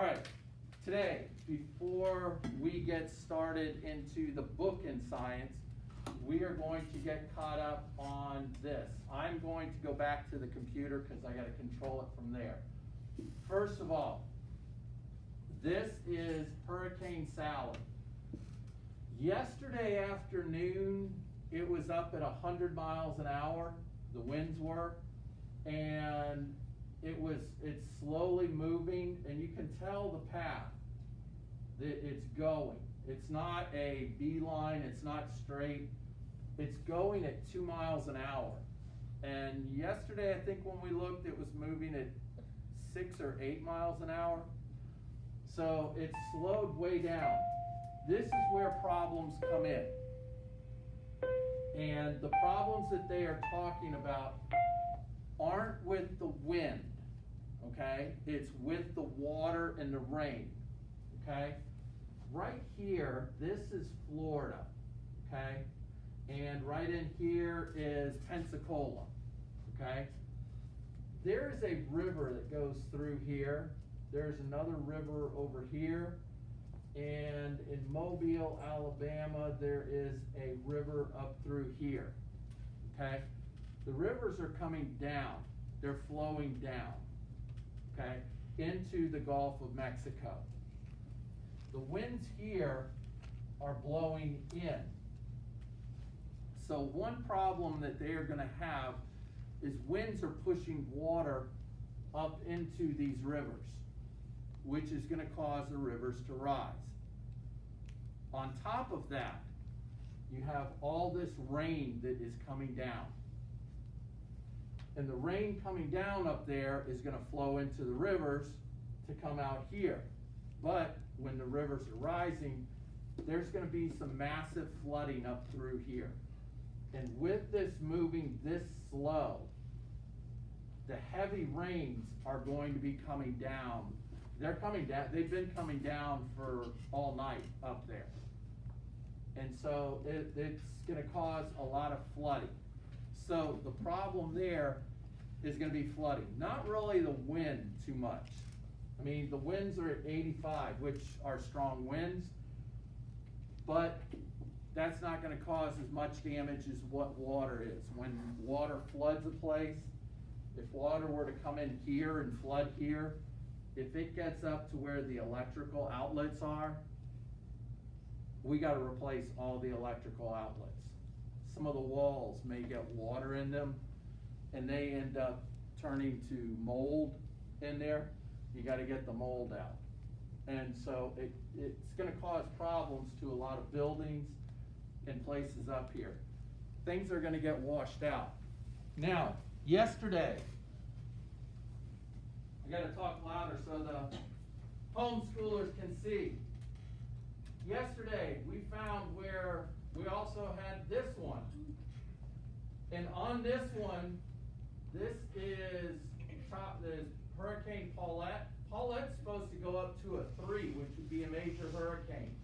All right, today, before we get started into the book in science, we are going to get caught up on this. I'm going to go back to the computer because I got to control it from there. First of all, this is Hurricane Sally. Yesterday afternoon, it was up at 100 miles an hour, the winds were, and it's slowly moving, and you can tell the path that it's going. It's not a beeline, it's not straight. It's going at 2 miles an hour. And yesterday, I think when we looked, it was moving at 6 or 8 miles an hour. So it's slowed way down. This is where problems come in. And the problems that they are talking about aren't with the wind, okay? It's with the water and the rain, okay? Right here, this is Florida, okay? And right in here is Pensacola, okay? There is a river that goes through here. There's another river over here. And in Mobile, Alabama, there is a river up through here, okay? The rivers are coming down. They're flowing down, okay, into the Gulf of Mexico. The winds here are blowing in. So one problem that they are going to have is winds are pushing water up into these rivers, which is going to cause the rivers to rise. On top of that, you have all this rain that is coming down. And the rain coming down up there is going to flow into the rivers to come out here. But when the rivers are rising, there's going to be some massive flooding up through here. And with this moving this slow, the heavy rains are going to be coming down. They're coming down, they've been coming down for all night up there. And so it's going to cause a lot of flooding. So the problem there is going to be flooding. Not really the wind too much. I mean, the winds are at 85, which are strong winds, but that's not going to cause as much damage as what water is. When water floods a place, if water were to come in here and flood here, if it gets up to where the electrical outlets are, we got to replace all the electrical outlets. Some of the walls may get water in them, and they end up turning to mold in there. You got to get the mold out. And so it's going to cause problems to a lot of buildings and places up here. Things are going to get washed out. Now, yesterday, I got to talk louder so the homeschoolers can see. Yesterday, we found where we also had this one. And on this one, this is Hurricane Paulette. Paulette's supposed to go up to a 3, which would be a major hurricane.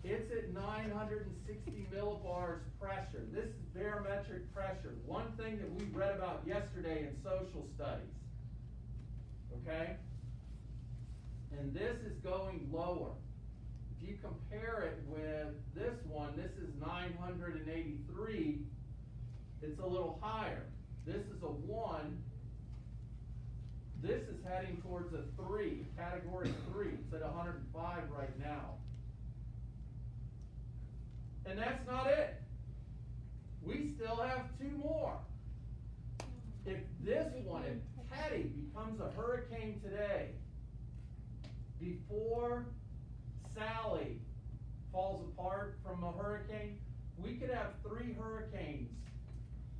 It's at 960 millibars pressure. This is barometric pressure. One thing that we read about yesterday in social studies. Okay? And this is going lower. If you compare it with this one, this is 983. It's a little higher. This is a 1. This is heading towards a 3, category 3. It's at 105 right now. And that's not it. We still have 2 more. If this one, if Teddy becomes a hurricane today, before Sally falls apart from a hurricane, we could have 3 hurricanes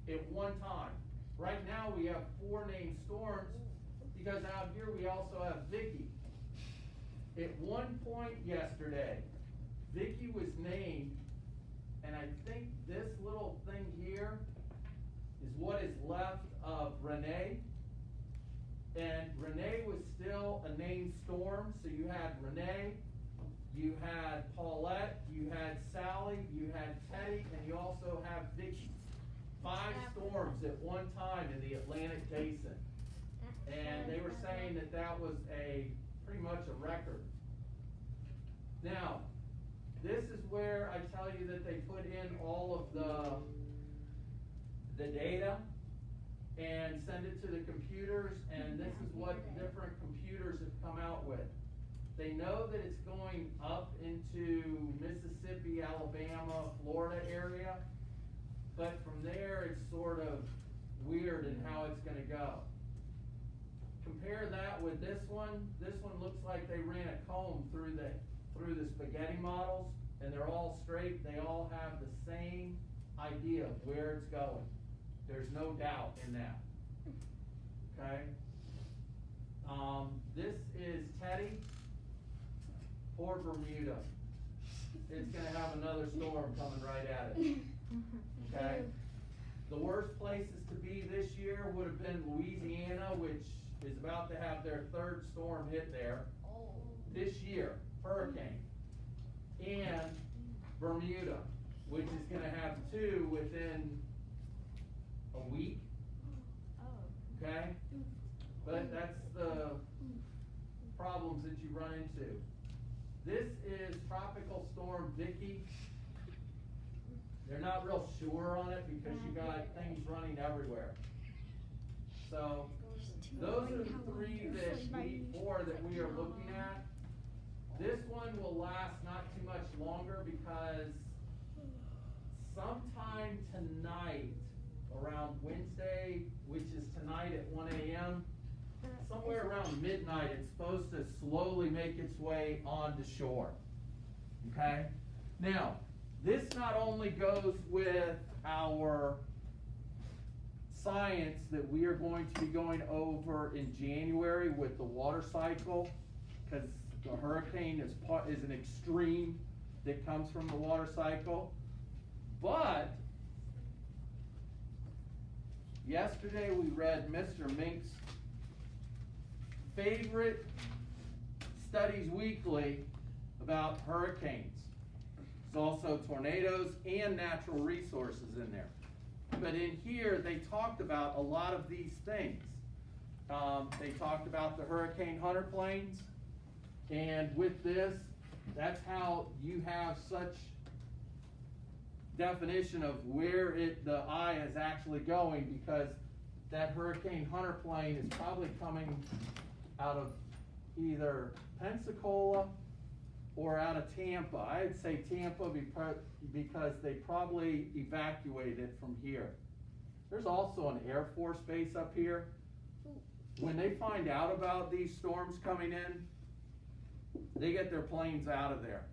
at one time. Right now we have 4 named storms because out here we also have Vicky. At one point yesterday, Vicky was named, and I think this little thing here is what is left of Renee. And Renee was still a named storm, so you had Renee, you had Paulette, you had Sally, you had Teddy, and you also have Vicky. 5 storms at one time in the Atlantic Basin. And they were saying that that was a pretty much a record. Now, this is where I tell you that they put in all of the data and send it to the computers, and this is what different computers have come out with. They know that it's going up into Mississippi, Alabama, Florida area, but from there it's sort of weird in how it's gonna go. Compare that with this one. This one looks like they ran a comb through the spaghetti models, and they're all straight. They all have the same idea of where it's going. There's no doubt in that. Okay? This is Teddy, or Bermuda. It's gonna have another storm coming right at it. Okay? The worst places to be this year would have been Louisiana, which is about to have their third storm hit there this year, hurricane, and Bermuda, which is gonna have two within a week. Okay? But that's the problems that you run into. This is Tropical Storm Vicky. They're not real sure on it because you got things running everywhere. So those are the four that we are looking at. This one will last not too much longer because sometime tonight, around Wednesday, which is tonight at 1 a.m., somewhere around midnight, it's supposed to slowly make its way onto shore. Okay? Now, this not only goes with our science that we are going to be going over in January with the water cycle, because the hurricane is an extreme that comes from the water cycle. But yesterday we read Mr. Mink's favorite Studies Weekly about hurricanes. There's also tornadoes and natural resources in there. But in here, they talked about a lot of these things. They talked about the Hurricane Hunter planes, and with this, that's how you have such definition of where the eye is actually going, because that Hurricane Hunter plane is probably coming out of either Pensacola or out of Tampa. I'd say Tampa because they probably evacuated from here. There's also an Air Force base up here. When they find out about these storms coming in, they get their planes out of there.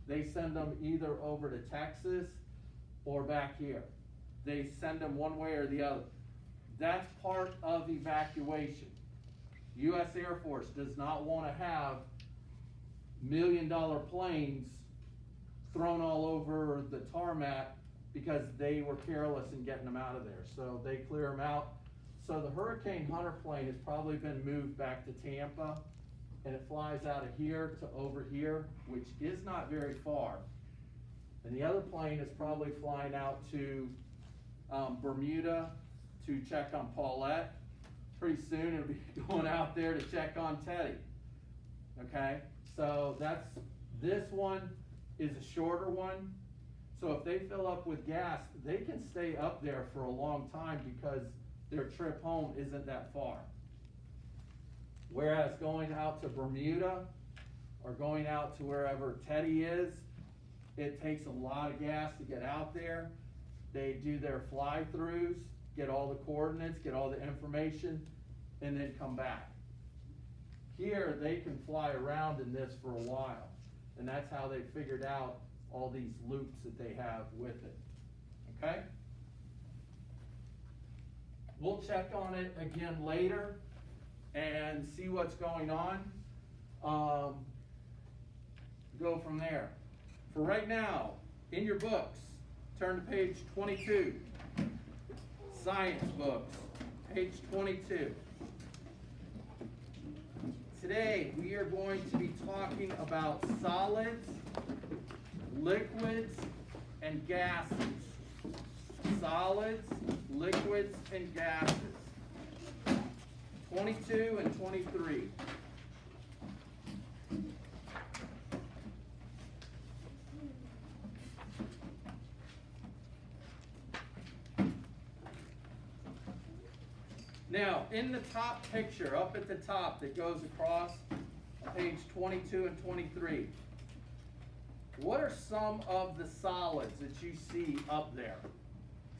They send them either over to Texas or back here. They send them one way or the other. That's part of evacuation. U.S. Air Force does not want to have $1 million planes thrown all over the tarmac because they were careless in getting them out of there. So they clear them out. So the Hurricane Hunter plane has probably been moved back to Tampa, and it flies out of here to over here, which is not very far. And the other plane is probably flying out to Bermuda to check on Paulette. Pretty soon it'll be going out there to check on Teddy. Okay? So this one is a shorter one. So if they fill up with gas, they can stay up there for a long time because their trip home isn't that far. Whereas going out to Bermuda or going out to wherever Teddy is, it takes a lot of gas to get out there. They do their fly-throughs, get all the coordinates, get all the information, and then come back. Here, they can fly around in this for a while, and that's how they figured out all these loops that they have with it. Okay? We'll check on it again later and see what's going on. Go from there. For right now, in your books, turn to page 22. Science books, page 22. Today, we are going to be talking about solids, liquids, and gases. Solids, liquids, and gases. 22 and 23. Now, in the top picture, up at the top that goes across page 22 and 23, what are some of the solids that you see up there?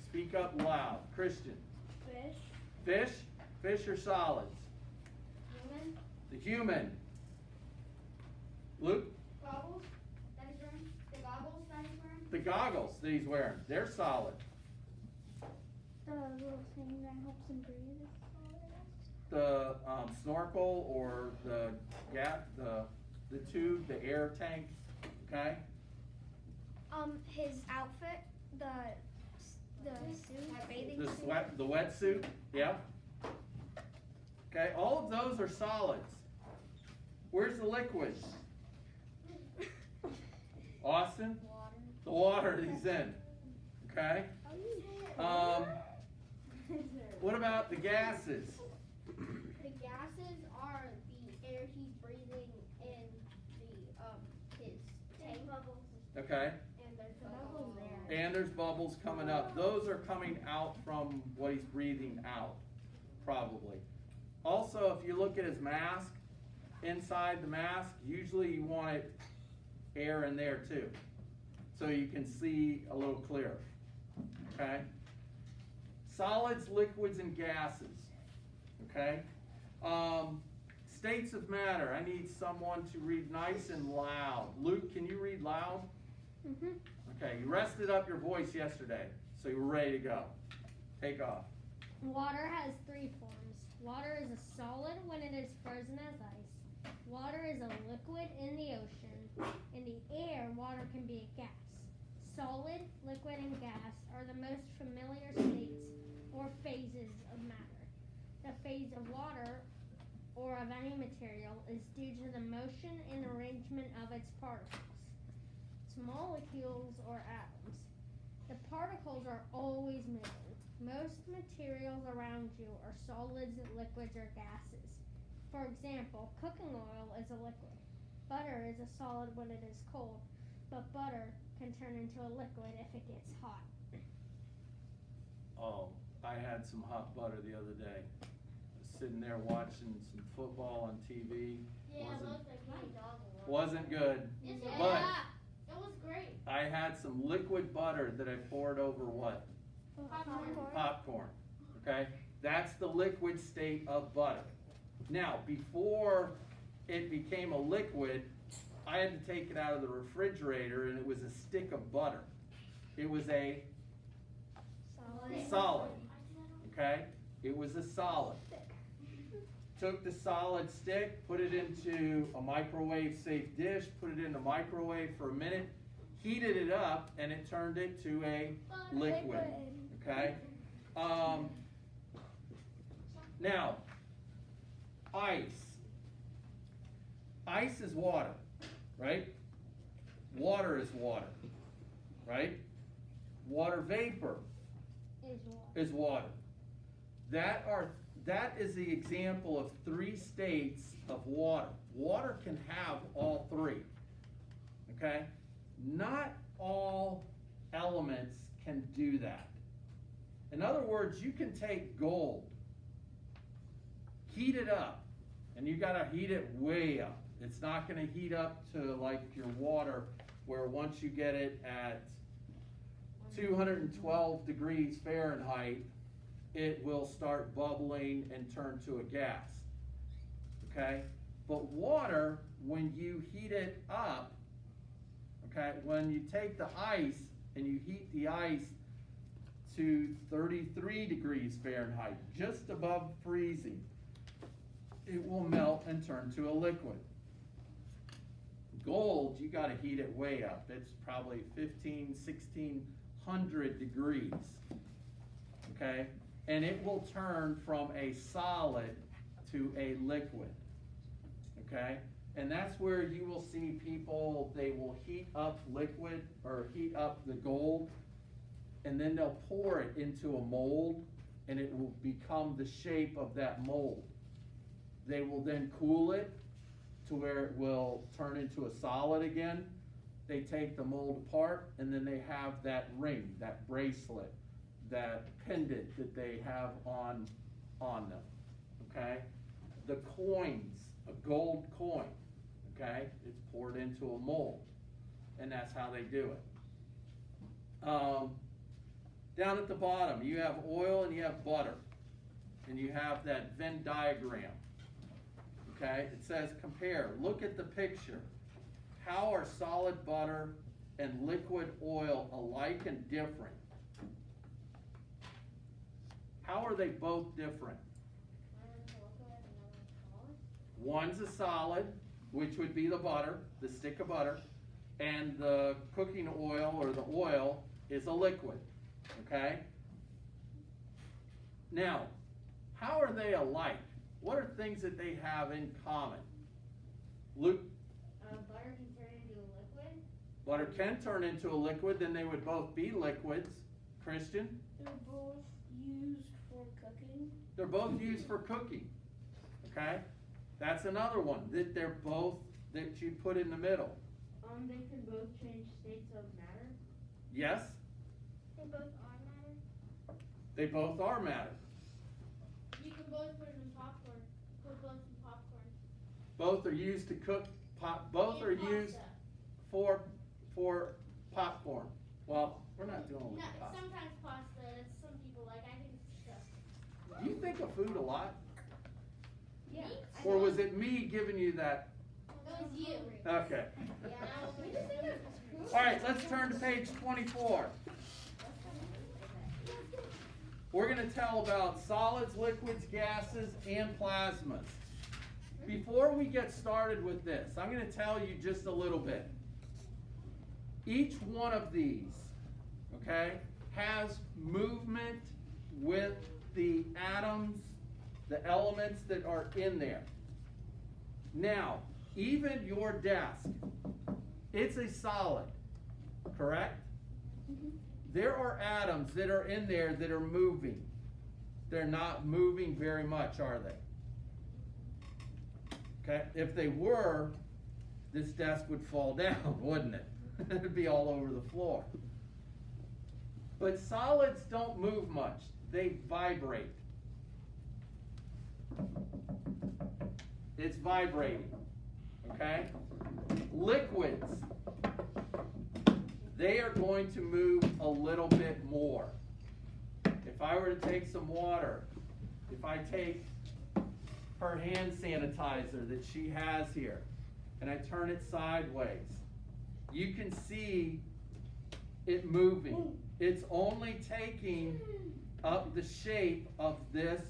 Speak up loud. Christian. Fish. Fish? Fish are solids. Human. The human. Luke? Goggles that he's wearing. The goggles that he's wearing. The goggles that he's wearing. They're solid. The little thing that helps him breathe is solid. The snorkel or the the tube, the air tank, okay? His outfit, the suit, bathing The suit. the wetsuit, yeah. Okay, all of those are solids. Where's the liquids? Austin? Water. The water he's in, okay? What about the gases? The gases are the air he's breathing in his tank bubbles. Okay, And there's bubbles there. and there's bubbles coming up. Those are coming out from what he's breathing out, probably. Also, if you look at his mask, inside the mask, usually you want it air in there too, so you can see a little clearer, okay? Solids, liquids, and gases, okay? States of matter, I need someone to read nice and loud. Luke, can you read loud? Mm-hmm. Okay, you rested up your voice yesterday, so you were ready to go. Take off. Water has three forms. Water is a solid when it is frozen as ice. Water is a liquid in the ocean. In the air, water can be a gas. Solid, liquid, and gas are the most familiar states or phases of matter. The phase of water or of any material is due to the motion and arrangement of its particles. It's molecules or atoms. The particles are always moving. Most materials around you are solids, liquids, or gases. For example, cooking oil is a liquid. Butter is a solid when it is cold, but butter can turn into a liquid if it gets hot. Oh, I had some hot butter the other day. I was sitting there watching some football on TV. Yeah, Wasn't- it looked like my dog. Wasn't good, Yes, but it was great. I had some liquid butter that I poured over what? Popcorn. Popcorn, okay? That's the liquid state of butter. Now, before it became a liquid, I had to take it out of the refrigerator and it was a stick of butter. It was a solid, okay? It was a solid. Took the solid stick, put it into a microwave safe dish, put it in the microwave for a minute, heated it up, and it turned it to a liquid, okay? Now, ice. Ice is water, right? Water is water, right? Water vapor Is water. is water. That is the example of three states of water. Water can have all three, okay? Not all elements can do that. In other words, you can take gold, heat it up, and you gotta heat it way up. It's not gonna heat up to like your water, where once you get it at 212 degrees Fahrenheit, it will start bubbling and turn to a gas, okay? But water, when you heat it up, okay, when you take the ice and you heat the ice to 33 degrees Fahrenheit, just above freezing, it will melt and turn to a liquid. Gold, you gotta heat it way up. It's probably 1600 degrees, okay? And it will turn from a solid to a liquid, okay? And that's where you will see people, they will heat up liquid or heat up the gold, and then they'll pour it into a mold, and it will become the shape of that mold. They will then cool it to where it will turn into a solid again. They take the mold apart, and then they have that ring, that bracelet, that pendant that they have on on them, okay? The coins, a gold coin, okay? It's poured into a mold, and that's how they do it. Down at the bottom, you have oil and you have butter, and you have that Venn diagram, okay? It says compare, look at the picture. How are solid butter and liquid oil alike and different? How are they both different? One's a solid, which would be the butter, the stick of butter, and the cooking oil or the oil is a liquid, okay? Now, how are they alike? What are things that they have in common? Luke? Butter can turn into a liquid. Butter can turn into a liquid, then they would both be liquids. Christian? They're both used for cooking. They're both used for cooking, okay? That's another one, that they're both, that you put in the middle. They can both change states of matter. Yes, They both are matter. they both are matter. You can both put it in popcorn. Put both in popcorn. Both are used to cook, both are used for popcorn. Well, we're not doing with pasta. Sometimes pasta. Some people like. I think it's disgusting. Do you think of food a lot? Yeah. Or was it me giving you that? It was you. Okay. Yeah. We just think of All right, let's turn to page 24. We're going to tell about solids, liquids, gases, and plasmas. Before we get started with this, I'm going to tell you just a little bit. Each one of these, okay, has movement with the atoms, the elements that are in there. Now, even your desk, it's a solid, correct? There are atoms that are in there that are moving. They're not moving very much, are they? Okay, if they were, this desk would fall down, wouldn't it? It'd be all over the floor. But solids don't move much. They vibrate. It's vibrating, okay? Liquids, they are going to move a little bit more. If I were to take some water, if I take her hand sanitizer that she has here, and I turn it sideways, you can see it moving. It's only taking up the shape of this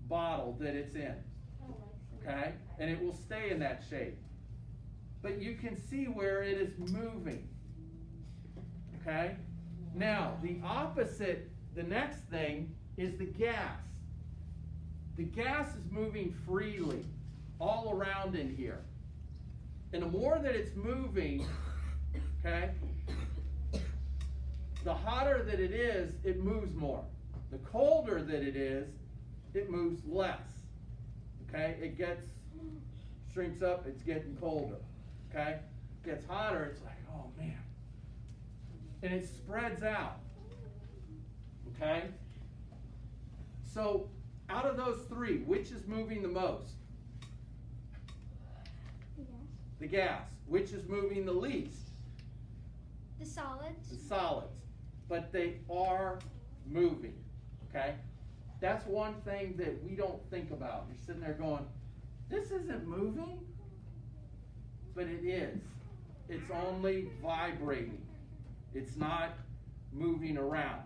bottle that it's in, okay? And it will stay in that shape. But you can see where it is moving, okay? Now, the opposite, the next thing is the gas. The gas is moving freely all around in here. And the more that it's moving, okay, the hotter that it is, it moves more. The colder that it is, it moves less. Okay, it shrinks up, it's getting colder. Okay, gets hotter, it's like, oh man. And it spreads out. Okay? So, out of those three, which is moving the most? The gas. Which is moving the least? The solids. The solids. But they are moving. Okay? That's one thing that we don't think about. You're sitting there going, this isn't moving? But it is. It's only vibrating. It's not moving around.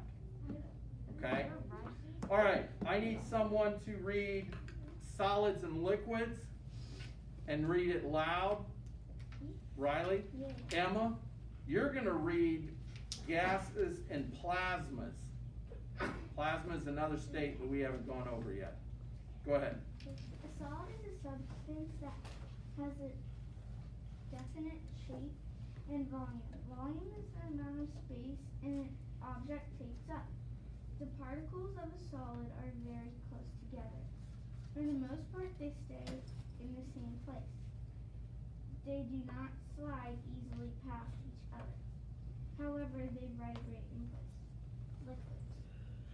Okay? All right. I need someone to read solids and liquids and read it loud. Riley? Yeah. Emma, you're going to read gases and plasmas. Plasma is another state that we haven't gone over yet. Go ahead. A solid is a substance that has a definite shape and volume. Volume is the amount of space an object takes up. The particles of a solid are very close together. For the most part, they stay in the same place. They do not slide easily past each other. However, they vibrate in place. Liquids.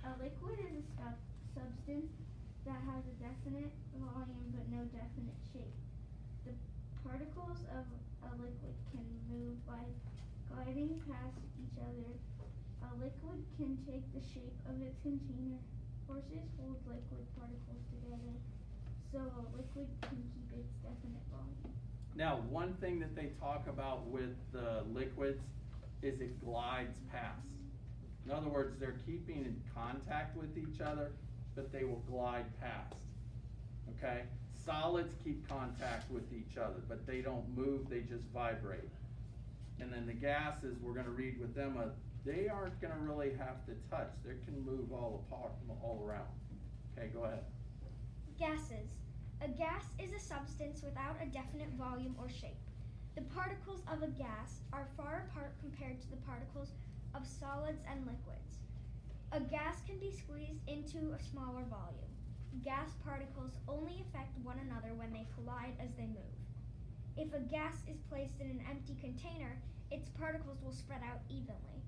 A liquid is a substance that has a definite volume but no definite shape. The particles of a liquid can move by gliding past each other. A liquid can take the shape of its container. Forces hold liquid particles together, so a liquid can keep its definite volume. Now, one thing that they talk about with the liquids is it glides past. In other words, they're keeping in contact with each other, but they will glide past. Okay? Solids keep contact with each other, but they don't move, they just vibrate. And then the gases, we're gonna read with them, they aren't gonna really have to touch. They can move all apart, all around. Okay, go ahead. Gases. A gas is a substance without a definite volume or shape. The particles of a gas are far apart compared to the particles of solids and liquids. A gas can be squeezed into a smaller volume. Gas particles only affect one another when they collide as they move. If a gas is placed in an empty container, its particles will spread out evenly.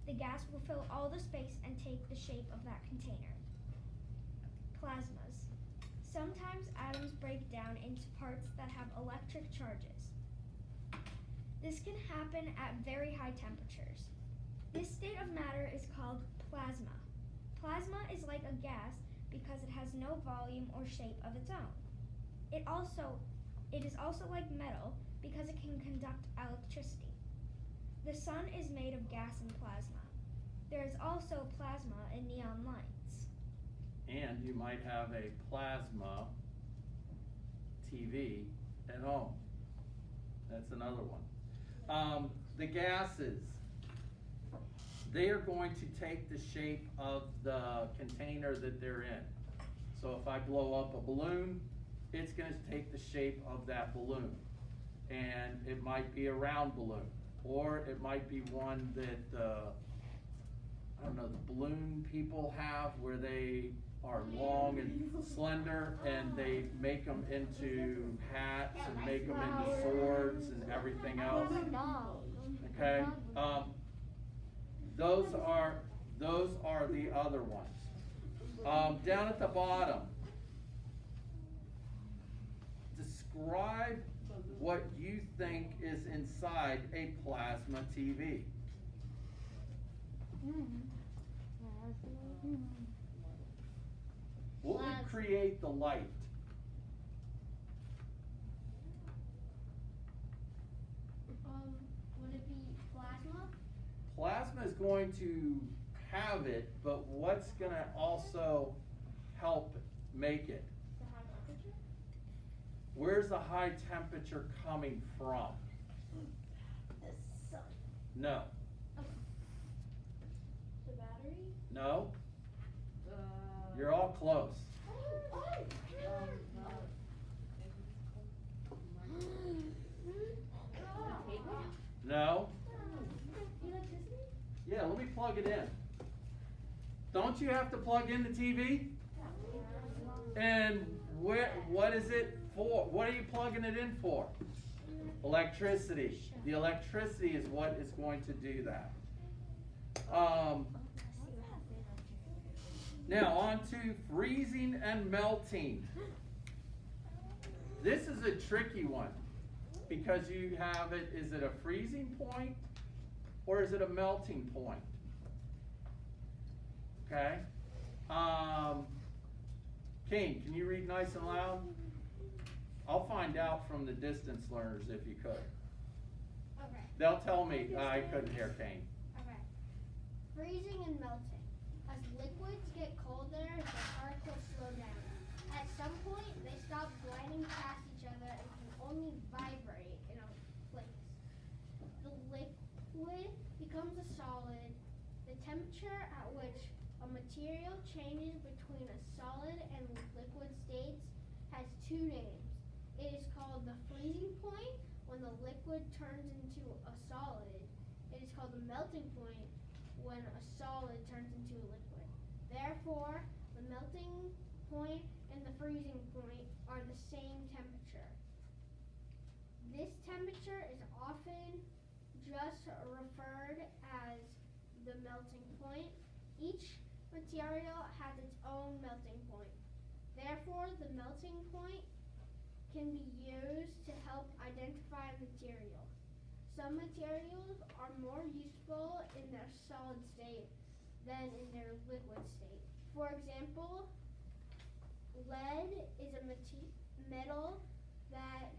The gas will fill all the space and take the shape of that container. Plasmas. Sometimes atoms break down into parts that have electric charges. This can happen at very high temperatures. This state of matter is called plasma. Plasma is like a gas because it has no volume or shape of its own. It is also like metal because it can conduct electricity. The sun is made of gas and plasma. There is also plasma in neon lights. And you might have a plasma TV at home. That's another one. The gases, they are going to take the shape of the container that they're in. So if I blow up a balloon, it's going to take the shape of that balloon. And it might be a round balloon, or it might be one that, I don't know, the balloon people have where they are long and slender, and they make them into hats and make them into swords and everything else. Okay, those are the other ones. Down at the bottom, describe what you think is inside a plasma TV. What would create the light? Would it be plasma? Plasma is going to have it, but what's going to also help make it? The high temperature? Where's the high temperature coming from? The sun. No. The battery? No? You're all close. No? Electricity? Yeah, let me plug it in. Don't you have to plug in the TV? And what is it for? What are you plugging it in for? Electricity. The electricity is what is going to do that. Now on to freezing and melting. This is a tricky one because you have it, is it a freezing point or is it a melting point? Okay. Kane, can you read nice and loud? I'll find out from the distance learners if you could. Okay. They'll tell me I couldn't hear Kane. Okay. Freezing and melting. As liquids get colder, the particles slow down. At some point, they stop gliding past each other and can only vibrate in a place. The liquid becomes a solid. The temperature at which a material changes between a solid and liquid states has two names. It is called the freezing point when the liquid turns into a solid. It is called the melting point when a solid turns into a liquid. Therefore, the melting point and the freezing point are the same temperature. This temperature is often just referred as the melting point. Each material has its own melting point. Therefore, the melting point can be used to help identify a material. Some materials are more useful in their solid state than in their liquid state. For example, lead is a metal that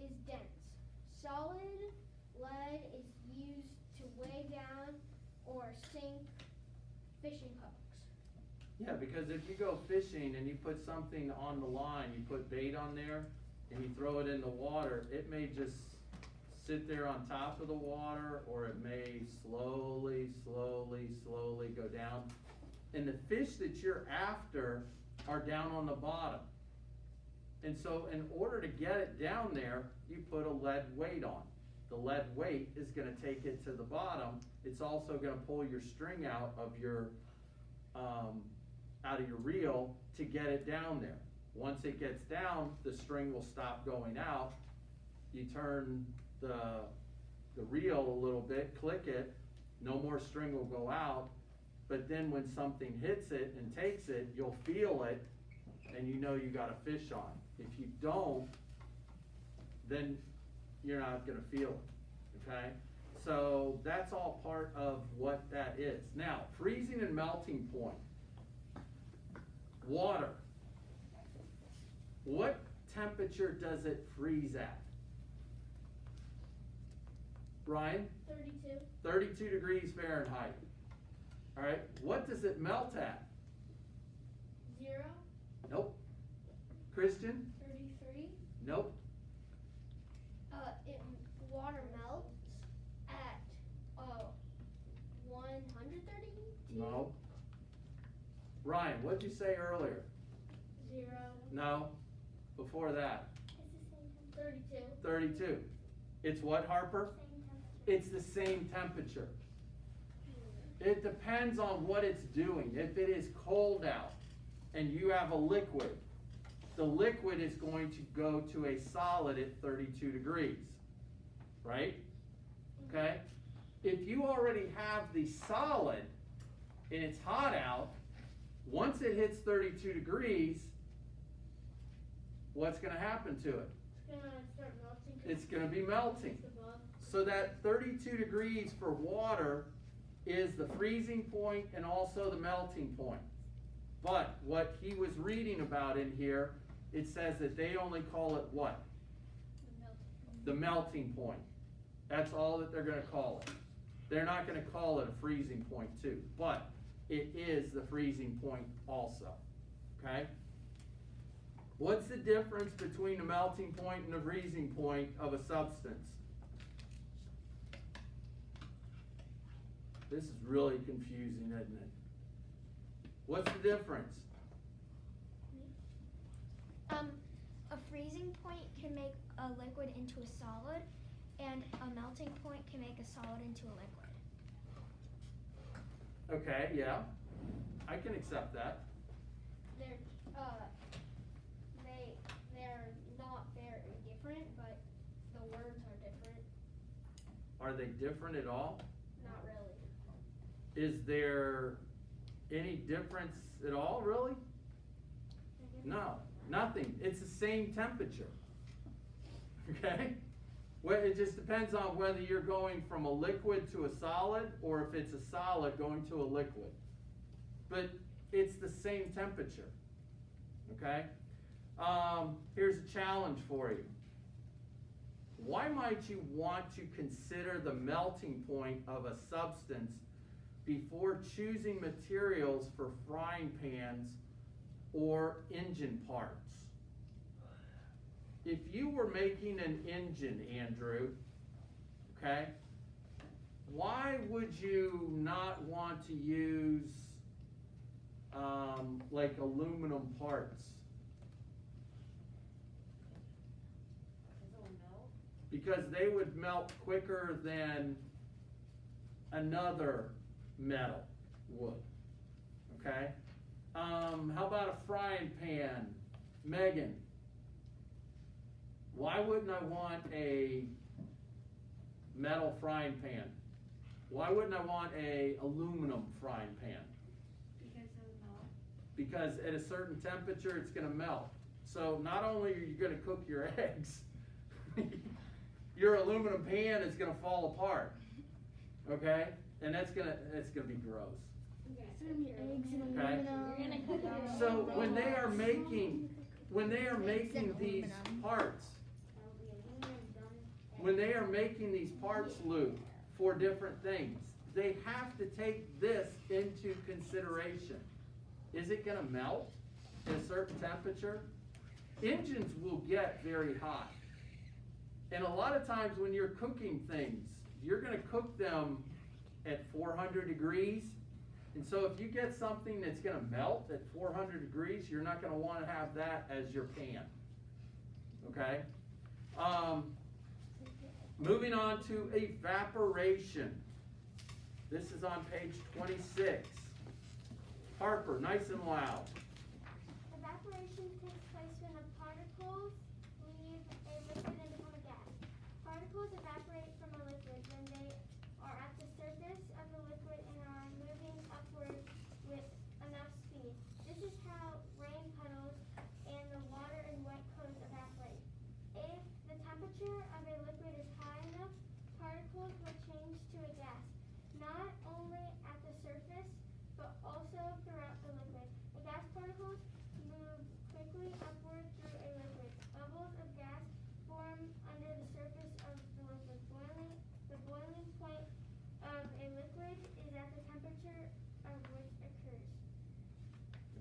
is dense. Solid lead is used to weigh down or sink fishing hooks. Yeah, because if you go fishing and you put something on the line, you put bait on there, and you throw it in the water, it may just sit there on top of the water, or it may slowly go down. And the fish that you're after are down on the bottom. And so in order to get it down there, you put a lead weight on. The lead weight is gonna take it to the bottom. It's also gonna pull your string out of your reel to get it down there. Once it gets down, the string will stop going out. You turn the reel a little bit, click it, no more string will go out. But then when something hits it and takes it, you'll feel it, and you know you got a fish on. If you don't, then you're not gonna feel it, okay? So that's all part of what that is. Now, freezing and melting point. Water. What temperature does it freeze at? Brian? 32. 32 degrees Fahrenheit. All right, what does it melt at? 0. Nope. Christian? 33. Nope. Water melts at 132. No. Ryan, what'd you say earlier? 0. No. Before that? It's the same 32. 32. It's what, Harper? temperature. It's the same temperature. It depends on what it's doing. If it is cold out and you have a liquid, the liquid is going to go to a solid at 32 degrees, right? Okay? If you already have the solid and it's hot out, once it hits 32 degrees, what's going to happen to it? It's gonna start melting. It's going to be melting. It's above. So that 32 degrees for water is the freezing point and also the melting point. But what he was reading about in here, it says that they only call it what? The melting point. That's all that they're going to call it. They're not going to call it a freezing point too, but it is the freezing point also. Okay? What's the difference between the melting point and the freezing point of a substance? This is really confusing, isn't it? What's the difference? A freezing point can make a liquid into a solid, and a melting point can make a solid into a liquid. Okay, yeah. I can accept that. They're not very different, but the words are different. Are they different at all? Not really. Is there any difference at all, really? No, nothing. It's the same temperature. Okay? Well, it just depends on whether you're going from a liquid to a solid, or if it's a solid going to a liquid. But it's the same temperature. Okay? Here's a challenge for you. Why might you want to consider the melting point of a substance before choosing materials for frying pans or engine parts? If you were making an engine, Andrew, okay, why would you not want to use like aluminum parts? Because they would melt quicker than another metal would. Okay? How about a frying pan? Megan, why wouldn't I want a metal frying pan? Why wouldn't I want a aluminum frying pan? Because because at a certain temperature it's going to melt. So not only are you going to cook your eggs, your aluminum pan is going to fall apart. Okay? And it's going to be gross. Eggs and Okay. You're gonna cook your So when they are making these parts, when they are making these parts, Luke, for different things, they have to take this into consideration. Is it gonna melt at a certain temperature? Engines will get very hot. And a lot of times when you're cooking things, you're gonna cook them at 400 degrees. And so if you get something that's gonna melt at 400 degrees, you're not gonna wanna have that as your pan. Okay? Moving on to evaporation. This is on page 26. Harper, nice and loud. Evaporation takes place when the particles leave a liquid and become a gas. Particles evaporate from a liquid when they are at the surface of the liquid and are moving upward with enough speed. This is how rain puddles and the water in wet clothes evaporate. If the temperature of a liquid is high enough, particles will change to a gas, not only at the surface, but also throughout the liquid. The gas particles move quickly upward through a liquid. Bubbles of gas form under the surface of the liquid. The boiling point of a liquid is at the temperature of which occurs.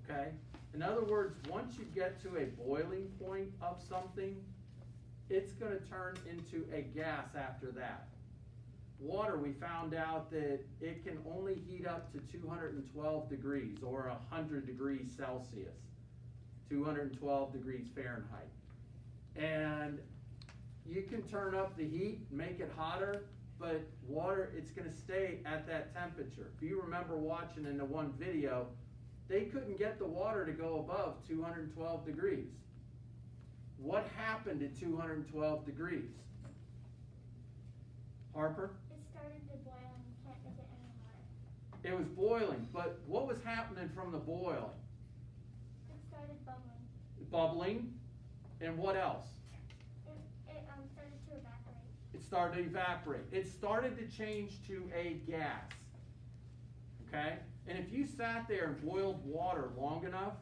Okay? In other words, once you get to a boiling point of something, it's gonna turn into a gas after that. Water, we found out that it can only heat up to 212 degrees or 100 degrees Celsius, 212 degrees Fahrenheit. And you can turn up the heat, make it hotter, but water, it's gonna stay at that temperature. If you remember watching in the one video, they couldn't get the water to go above 212 degrees. What happened at 212 degrees? Harper? It started to boil and you can't make it any hotter. It was boiling, but what was happening from the boiling? It started bubbling. Bubbling, and what else? It started to evaporate. It started to evaporate. It started to change to a gas. Okay? And if you sat there and boiled water long enough,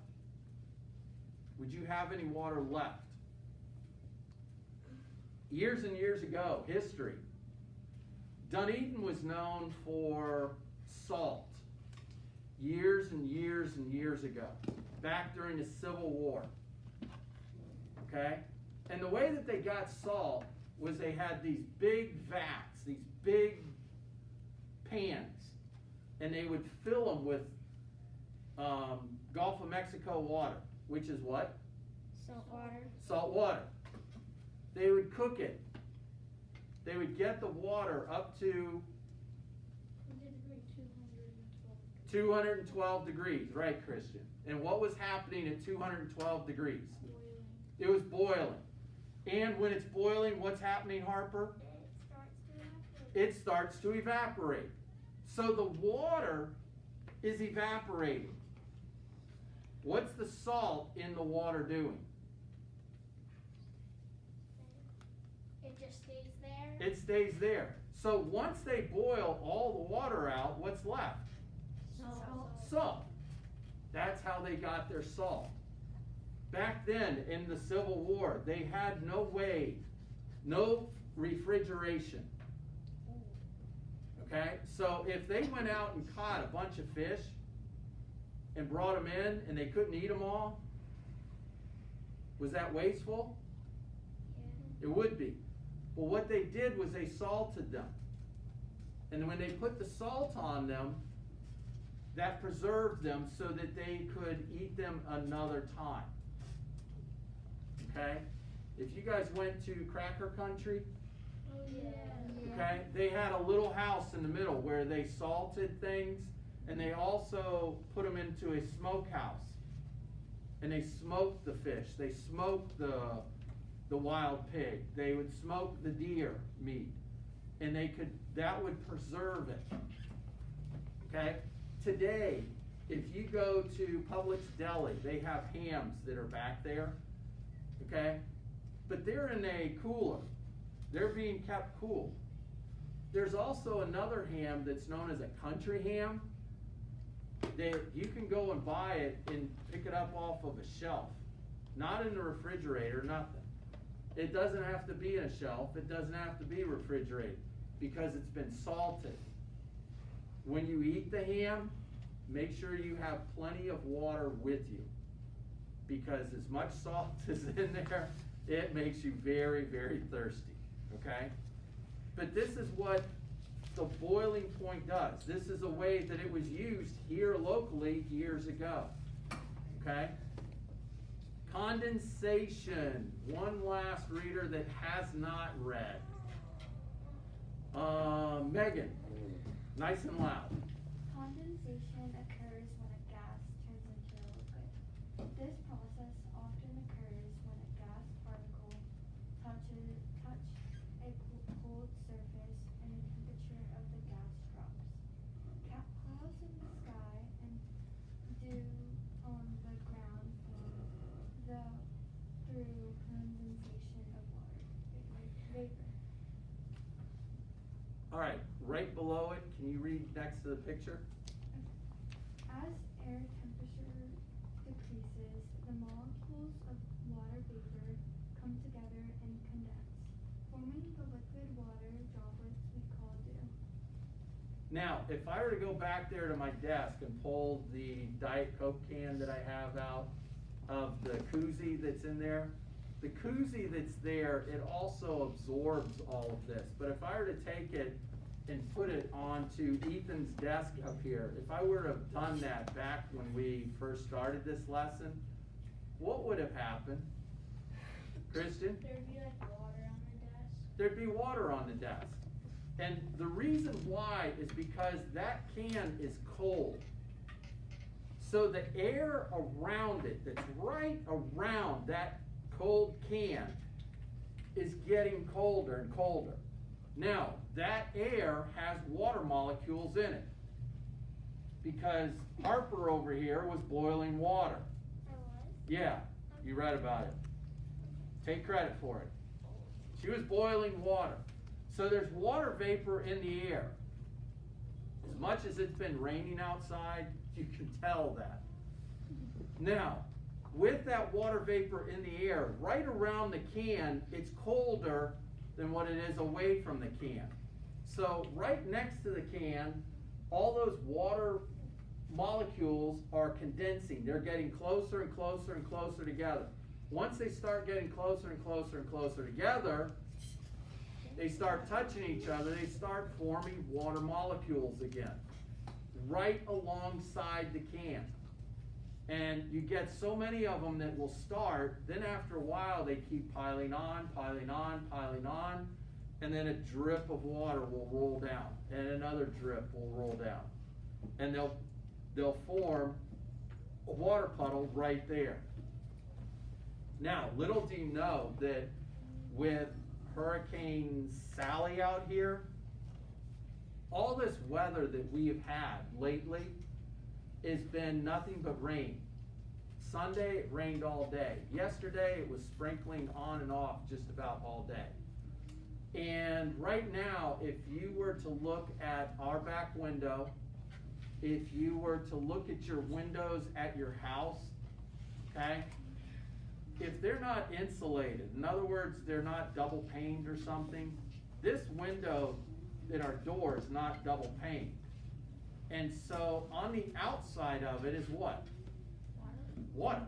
would you have any water left? Years and years ago, history, Dunedin was known for salt. Years and years and years ago, back during the Civil War. Okay? And the way that they got salt was they had these big vats, these big pans, and they would fill them with Gulf of Mexico water, which is what? Salt water. Salt water. They would cook it. They would get the water up to 212 degrees, right, Christian? And what was happening at 212 degrees? It was boiling. And when it's boiling, what's happening, Harper? It starts to evaporate. So the water is evaporating. What's the salt in the water doing? It just stays there. It stays there. So once they boil all the water out, what's left? Salt. That's how they got their salt. Back then in the Civil War, they had no way, no refrigeration. Okay? So if they went out and caught a bunch of fish and brought them in and they couldn't eat them all, was that wasteful? It would be. Well, what they did was they salted them. And when they put the salt on them, that preserved them so that they could eat them another time. Okay? If you guys went to Cracker Country, Oh, yeah. okay, they had a little house in the middle where they salted things, and they also put them into a smokehouse. And they smoked the fish. They smoked the wild pig. They would smoke the deer meat. And that would preserve it. Okay? Today, If you go to Publix Deli, they have hams that are back there, okay? But they're in a cooler. They're being kept cool. There's also another ham that's known as a country ham. You can go and buy it and pick it up off of a shelf. Not in the refrigerator, nothing. It doesn't have to be in a shelf. It doesn't have to be refrigerated because it's been salted. When you eat the ham, make sure you have plenty of water with you, because as much salt is in there, it makes you very, very thirsty, okay? But this is what the boiling point does. This is a way that it was used here locally years ago, okay? Condensation, one last reader that has not read. Megan, nice and loud. Condensation occurs when a gas turns into a liquid. This process often occurs when a gas particle touch a cold surface and the temperature of the gas drops. Clouds in the sky and dew on the ground form through condensation of water vapor. All right, right below it, can you read next to the picture? As air temperature decreases, the molecules of water vapor come together and condense, forming the liquid water droplets we call dew. Now, if I were to go back there to my desk and pull the Diet Coke can that I have out of the koozie that's in there, the koozie that's there, it also absorbs all of this. But if I were to take it and put it onto Ethan's desk up here, if I were to have done that back when we first started this lesson, what would have happened? Christian? There'd be like water on the desk. There'd be water on the desk. And the reason why is because that can is cold. So the air around it, that's right around that cold can, is getting colder and colder. Now, that air has water molecules in it, because Harper over here was boiling water. I was? Yeah, you read about it. Take credit for it. She was boiling water. So there's water vapor in the air. As much as it's been raining outside, you can tell that. Now, with that water vapor in the air, right around the can, it's colder than what it is away from the can. So right next to the can, all those water molecules are condensing. They're getting closer and closer and closer together. Once they start getting closer and closer and closer together, they start touching each other, they start forming water molecules again, right alongside the can. And you get so many of them that will start, then after a while they keep piling on, piling on, piling on, and then a drip of water will roll down, and another drip will roll down. And they'll form a water puddle right there. Now, little do you know that with Hurricane Sally out here, all this weather that we have had lately has been nothing but rain. Sunday, it rained all day. Yesterday, it was sprinkling on and off just about all day. And right now, if you were to look at our back window, if you were to look at your windows at your house, okay, if they're not insulated, in other words, they're not double paned or something, this window in our door is not double paned. And so on the outside of it is what? Water.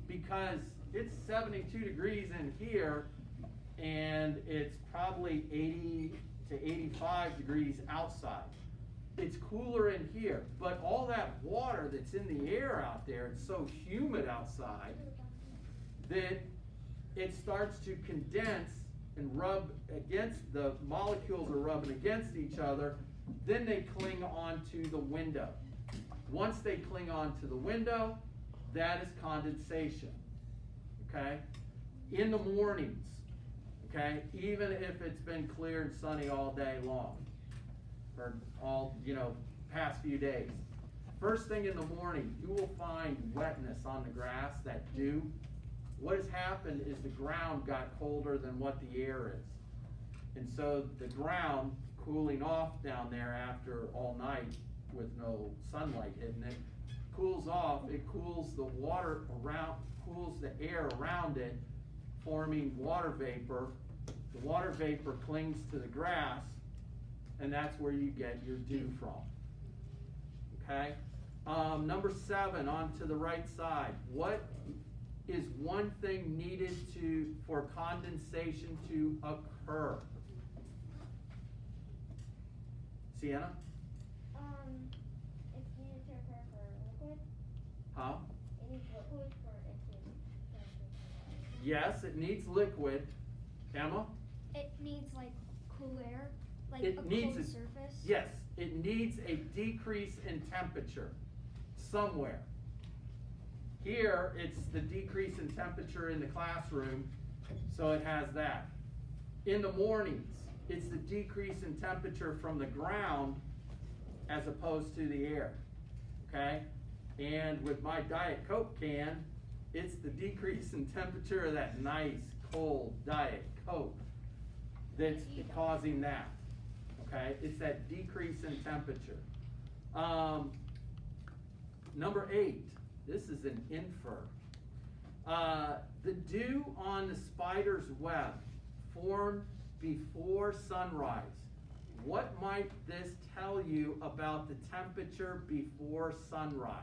Because it's 72 degrees in here, and it's probably 80 to 85 degrees outside. It's cooler in here, but all that water that's in the air out there, it's so humid outside that it starts to condense and rub against, the molecules are rubbing against each other, then they cling onto the window. Once they cling onto the window, that is condensation, okay? In the mornings, okay, even if it's been clear and sunny all day long, or all, past few days. first thing in the morning, you will find wetness on the grass, that dew. What has happened is the ground got colder than what the air is. And so the ground cooling off down there after all night with no sunlight hitting it, cools off, it cools the water around, cools the air around it, forming water vapor. The water vapor clings to the grass, and that's where you get your dew from. Okay? Number 7, on to the right side. What is one thing needed for condensation to occur? Sienna? It's needed to occur for liquid. Huh? It needs liquid for it to turn to Yes, it needs liquid. Emma? It needs like cool air, like It a needs cold it- surface. Yes, it needs a decrease in temperature somewhere. Here, it's the decrease in temperature in the classroom, so it has that. In the mornings, it's the decrease in temperature from the ground as opposed to the air, okay? And with my Diet Coke can, it's the decrease in temperature of that nice, cold Diet Coke that's causing that, okay? It's that decrease in temperature. Number 8, this is an infer. The dew on the spider's web formed before sunrise. What might this tell you about the temperature before sunrise?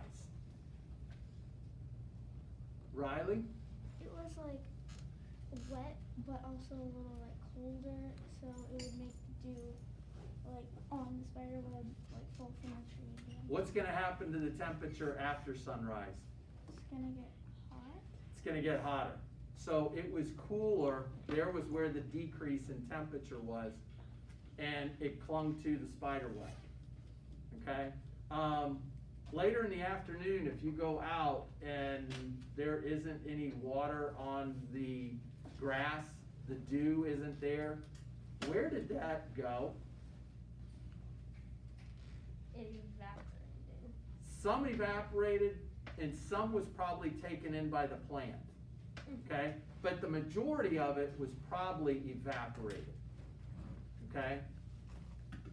Riley? It was like wet, but also a little like colder, so it would make the dew like on the spider web like fall from the tree again. What's going to happen to the temperature after sunrise? It's gonna get hot. It's going to get hotter. So it was cooler. There was where the decrease in temperature was, and it clung to the spider web. Okay? Later in the afternoon, if you go out and there isn't any water on the grass, the dew isn't there, where did that go? It evaporated. Some evaporated, and some was probably taken in by the plant. Okay? But the majority of it was probably evaporated. Okay?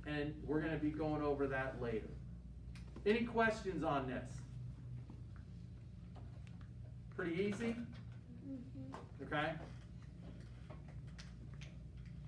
And we're going to be going over that later. Any questions on this? Pretty easy? Okay?